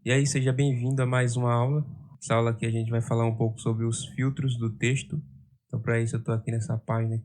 E aí, seja bem-vindo a mais uma aula. Essa aula aqui a gente vai falar um pouco sobre os filtros do texto. Então, para isso, eu estou aqui nessa página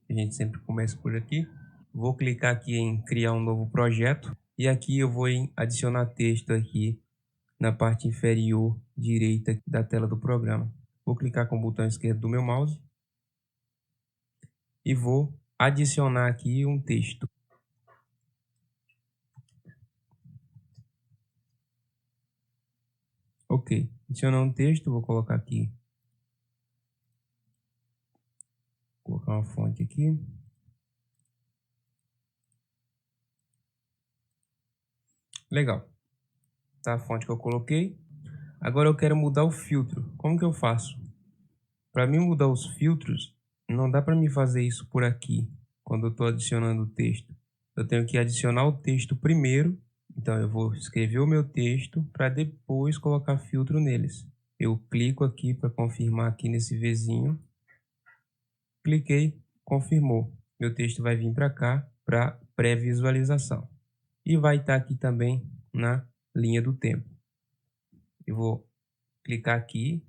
que a gente sempre começa por aqui. Vou clicar aqui em criar um novo projeto. E aqui eu vou em adicionar texto aqui na parte inferior direita da tela do programa. Vou clicar com o botão esquerdo do meu mouse e vou adicionar aqui um texto. Ok, adicionando um texto, vou colocar aqui. Vou colocar uma fonte aqui. Legal. Tá a fonte que eu coloquei. Agora eu quero mudar o filtro. Como que eu faço? Para mim mudar os filtros, não dá para me fazer isso por aqui, quando eu estou adicionando o texto. Eu tenho que adicionar o texto primeiro. Então eu vou escrever o meu texto para depois colocar filtro neles. Eu clico aqui para confirmar aqui nesse Vzinho. Cliquei, confirmou. Meu texto vai vir para cá para pré-visualização. E vai estar aqui também na linha do tempo. Eu vou clicar aqui.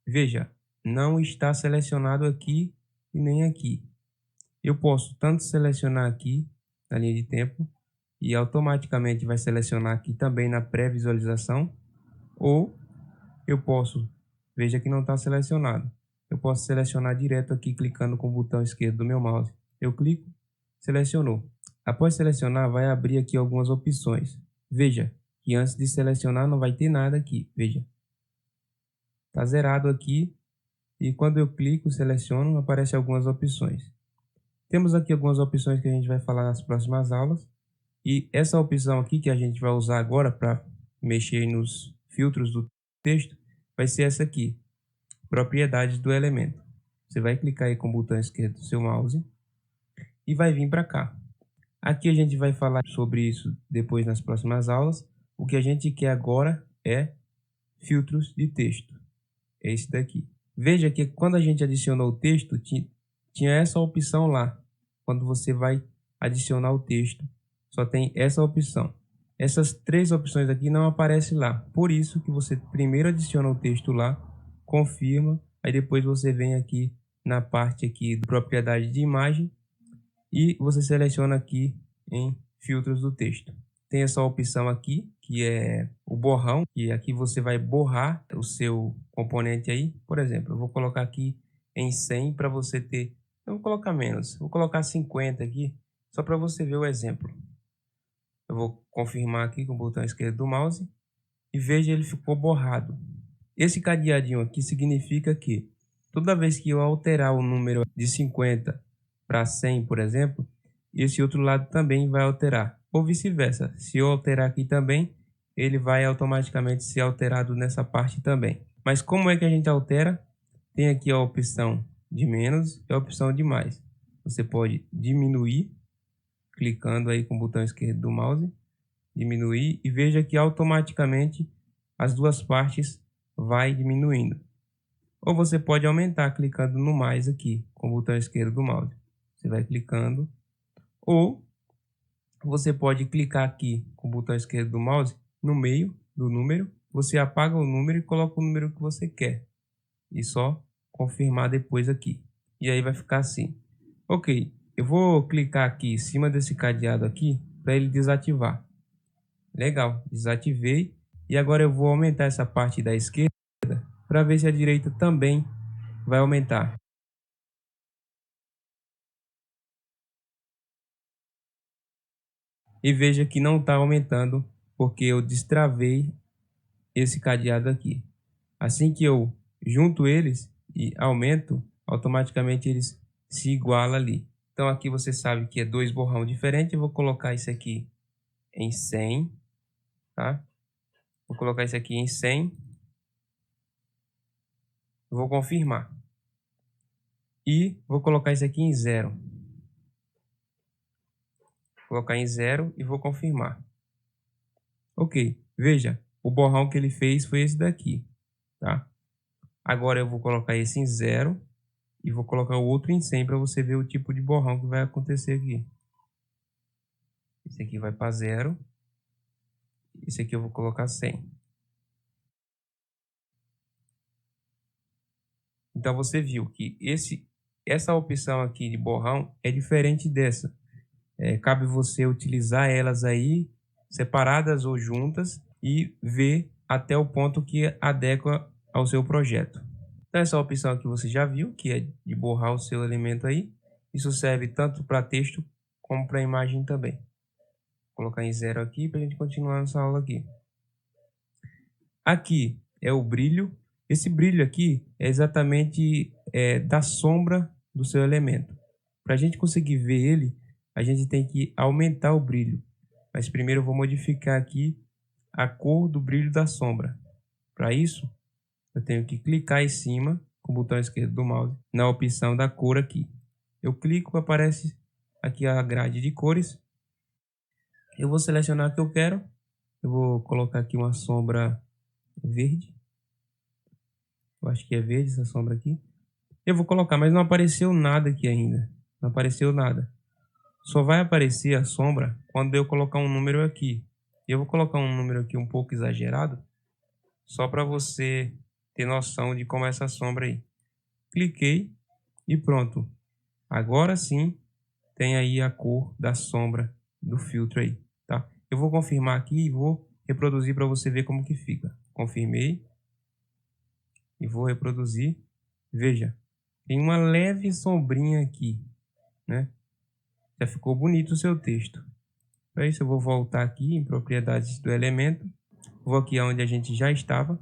Veja, não está selecionado aqui e nem aqui. Eu posso tanto selecionar aqui na linha de tempo e automaticamente vai selecionar aqui também na pré-visualização, ou eu posso, veja que não está selecionado. Eu posso selecionar direto aqui clicando com o botão esquerdo do meu mouse. Eu clico, selecionou. Após selecionar, vai abrir aqui algumas opções. Veja que antes de selecionar não vai ter nada aqui. Veja, está zerado aqui. E quando eu clico, seleciono, aparecem algumas opções. Temos aqui algumas opções que a gente vai falar nas próximas aulas. E essa opção aqui que a gente vai usar agora para mexer nos filtros do texto, vai ser essa aqui, propriedades do elemento. Você vai clicar aí com o botão esquerdo do seu mouse e vai vir para cá. Aqui a gente vai falar sobre isso depois nas próximas aulas. O que a gente quer agora é filtros de texto. É esse daqui. Veja que quando a gente adicionou o texto, tinha essa opção lá. Quando você vai adicionar o texto, só tem essa opção. Essas três opções aqui não aparecem lá. Por isso que você primeiro adiciona o texto lá, confirma, aí depois você vem aqui na parte aqui de propriedade de imagem e você seleciona aqui em filtros do texto. Tem essa opção aqui, que é o borrão, e aqui você vai borrar o seu componente aí. Por exemplo, eu vou colocar aqui em 100 para você ter... Eu vou colocar menos, vou colocar 50 aqui, só para você ver o exemplo. Eu vou confirmar aqui com o botão esquerdo do mouse e veja, ele ficou borrado. Esse cadeadinho aqui significa que toda vez que eu alterar o número de 50 para 100, por exemplo, esse outro lado também vai alterar. Ou vice-versa. Se eu alterar aqui também, ele vai automaticamente ser alterado nessa parte também. Mas como é que a gente altera? Tem aqui a opção de menos e a opção de mais. Você pode diminuir, clicando aí com o botão esquerdo do mouse, diminuir, e veja que automaticamente as duas partes vai diminuindo. Ou você pode aumentar clicando no mais aqui com o botão esquerdo do mouse. Você vai clicando. Ou você pode clicar aqui com o botão esquerdo do mouse no meio do número. Você apaga o número e coloca o número que você quer. E só confirmar depois aqui. E aí vai ficar assim. Ok, eu vou clicar aqui em cima desse cadeado aqui para ele desativar. Legal, desativei. E agora eu vou aumentar essa parte da esquerda para ver se a direita também vai aumentar. E veja que não está aumentando porque eu destravei esse cadeado aqui. Assim que eu junto eles e aumento, automaticamente eles se igualam ali. Então aqui você sabe que é dois borrão diferentes. Eu vou colocar isso aqui em 100, tá? Vou colocar isso aqui em 100. Vou confirmar. E vou colocar isso aqui em 0. Vou colocar em 0 e vou confirmar. Ok, veja, o borrão que ele fez foi esse daqui, tá? Agora eu vou colocar esse em 0 e vou colocar o outro em 100 para você ver o tipo de borrão que vai acontecer aqui. Esse aqui vai para 0. Esse aqui eu vou colocar 100. Então você viu que essa opção aqui de borrão é diferente dessa. Cabe você utilizar elas aí separadas ou juntas e ver até o ponto que adequa ao seu projeto. Então essa opção aqui você já viu, que é de borrar o seu elemento aí. Isso serve tanto para texto como para imagem também. Vou colocar em 0 aqui para a gente continuar nossa aula aqui. Aqui é o brilho. Esse brilho aqui é exatamente da sombra do seu elemento. Para a gente conseguir ver ele, a gente tem que aumentar o brilho. Mas primeiro eu vou modificar aqui a cor do brilho da sombra. Para isso, eu tenho que clicar em cima com o botão esquerdo do mouse na opção da cor aqui. Eu clico, aparece aqui a grade de cores. Eu vou selecionar o que eu quero. Eu vou colocar aqui uma sombra verde. Eu acho que é verde essa sombra aqui. Eu vou colocar, mas não apareceu nada aqui ainda. Não apareceu nada. Só vai aparecer a sombra quando eu colocar um número aqui. Eu vou colocar um número aqui um pouco exagerado, só para você ter noção de como é essa sombra aí. Cliquei e pronto. Agora sim tem aí a cor da sombra do filtro aí, tá? Eu vou confirmar aqui e vou reproduzir para você ver como que fica. Confirmei e vou reproduzir. Veja, tem uma leve sombrinha aqui, né? Já ficou bonito o seu texto. Para isso eu vou voltar aqui em propriedades do elemento. Vou aqui onde a gente já estava.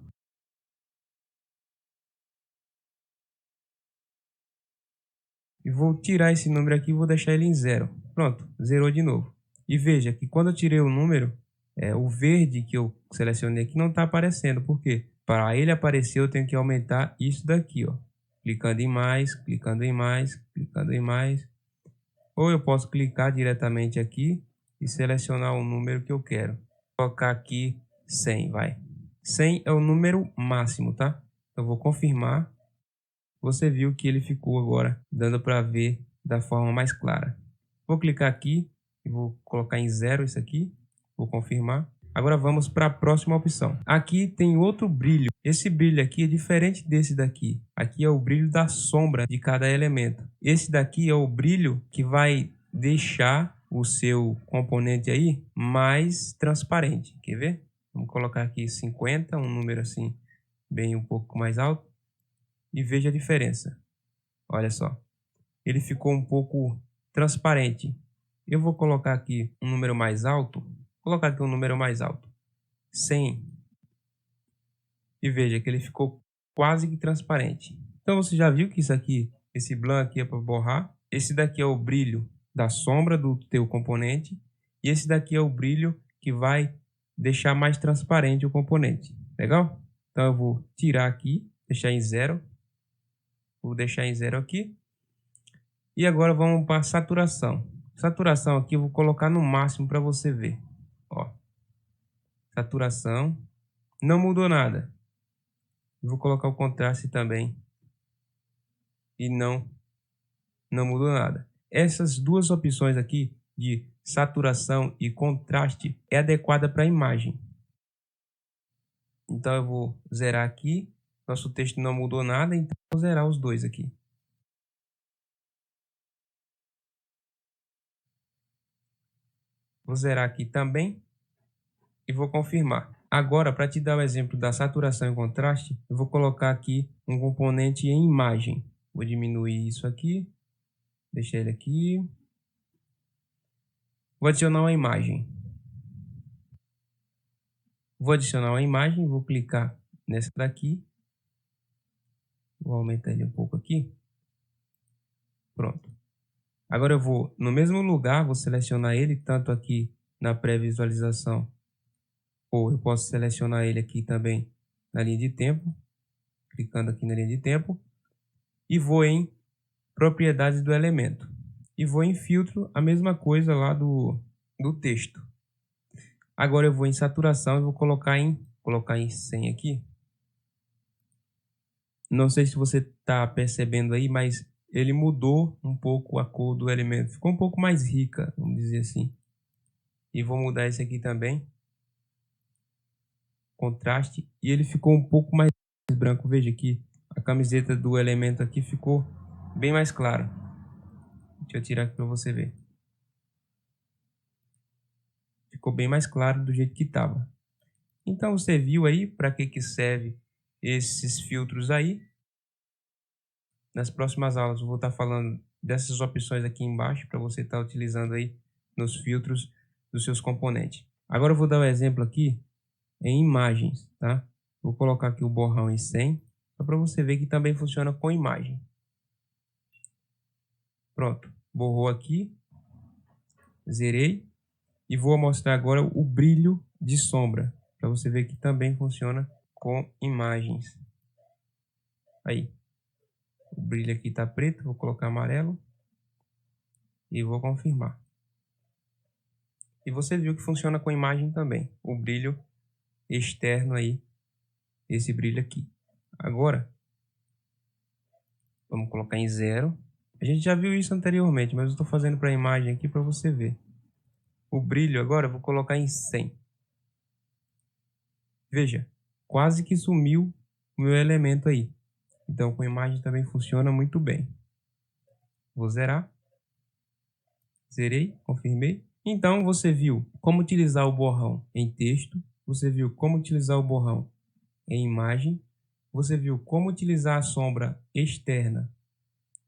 E vou tirar esse número aqui e vou deixar ele em 0. Pronto, zerou de novo. E veja que quando eu tirei o número, o verde que eu selecionei aqui não está aparecendo. Por quê? Para ele aparecer eu tenho que aumentar isso daqui, ó. Clicando em mais, clicando em mais, clicando em mais. Ou eu posso clicar diretamente aqui e selecionar o número que eu quero. Vou colocar aqui 100, vai. 100 é o número máximo, tá? Eu vou confirmar. Você viu que ele ficou agora dando para ver da forma mais clara. Vou clicar aqui e vou colocar em 0 isso aqui. Vou confirmar. Agora vamos para a próxima opção. Aqui tem outro brilho. Esse brilho aqui é diferente desse daqui. Aqui é o brilho da sombra de cada elemento. Esse daqui é o brilho que vai deixar o seu componente aí mais transparente. Quer ver? Vamos colocar aqui 50, um número assim bem um pouco mais alto. E veja a diferença. Olha só. Ele ficou um pouco transparente. Eu vou colocar aqui um número mais alto. Vou colocar aqui um número mais alto. 100. E veja que ele ficou quase que transparente. Então você já viu que isso aqui, esse blanc aqui é para borrar. Esse daqui é o brilho da sombra do teu componente. E esse daqui é o brilho que vai deixar mais transparente o componente. Legal? Então eu vou tirar aqui, deixar em 0. Vou deixar em 0 aqui. E agora vamos para saturação. Saturação aqui eu vou colocar no máximo para você ver. Ó. Saturação. Não mudou nada. Vou colocar o contraste também. E não mudou nada. Essas duas opções aqui de saturação e contraste é adequada para a imagem. Então eu vou zerar aqui. Nosso texto não mudou nada, então vou zerar os dois aqui. Vou zerar aqui também e vou confirmar. Agora, para te dar o exemplo da saturação e contraste, eu vou colocar aqui um componente em imagem. Vou diminuir isso aqui, deixar ele aqui. Vou adicionar uma imagem. Vou adicionar uma imagem, vou clicar nessa daqui. Vou aumentar ele um pouco aqui. Pronto. Agora eu vou, no mesmo lugar, vou selecionar ele, tanto aqui na pré-visualização, ou eu posso selecionar ele aqui também na linha de tempo, clicando aqui na linha de tempo, e vou em propriedades do elemento. E vou em filtro, a mesma coisa lá do texto. Agora eu vou em saturação e vou colocar em 100 aqui. Não sei se você está percebendo aí, mas ele mudou um pouco a cor do elemento. Ficou um pouco mais rica, vamos dizer assim. E vou mudar esse aqui também. Contraste. E ele ficou um pouco mais branco. Veja que a camiseta do elemento aqui ficou bem mais clara. Deixa eu tirar aqui para você ver. Ficou bem mais claro do jeito que estava. Então você viu aí para que serve esses filtros aí. Nas próximas aulas eu vou estar falando dessas opções aqui embaixo para você estar utilizando aí nos filtros dos seus componentes. Agora eu vou dar um exemplo aqui em imagens, tá? Vou colocar aqui o borrão em 100, só para você ver que também funciona com imagem. Pronto, borrou aqui, zerei e vou mostrar agora o brilho de sombra, para você ver que também funciona com imagens. Aí, o brilho aqui está preto, vou colocar amarelo e vou confirmar. E você viu que funciona com imagem também, o brilho externo aí, esse brilho aqui. Agora, vamos colocar em 0. A gente já viu isso anteriormente, mas eu estou fazendo para a imagem aqui para você ver. O brilho agora eu vou colocar em 100. Veja, quase que sumiu o meu elemento aí. Então com imagem também funciona muito bem. Vou zerar. Zerei, confirmei. Então você viu como utilizar o borrão em texto. Você viu como utilizar o borrão em imagem. Você viu como utilizar a sombra externa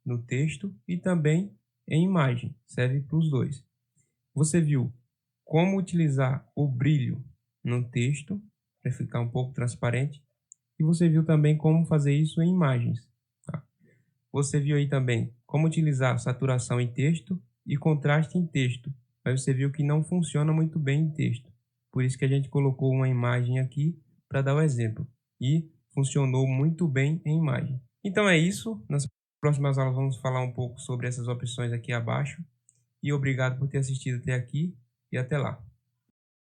no texto e também em imagem. Serve para os dois. Você viu como utilizar o brilho no texto para ficar um pouco transparente. E você viu também como fazer isso em imagens. Tá? Você viu aí também como utilizar saturação em texto e contraste em texto. Mas você viu que não funciona muito bem em texto. Por isso que a gente colocou uma imagem aqui para dar o exemplo. E funcionou muito bem em imagem. Então é isso. Nas próximas aulas vamos falar um pouco sobre essas opções aqui abaixo. E obrigado por ter assistido até aqui e até lá.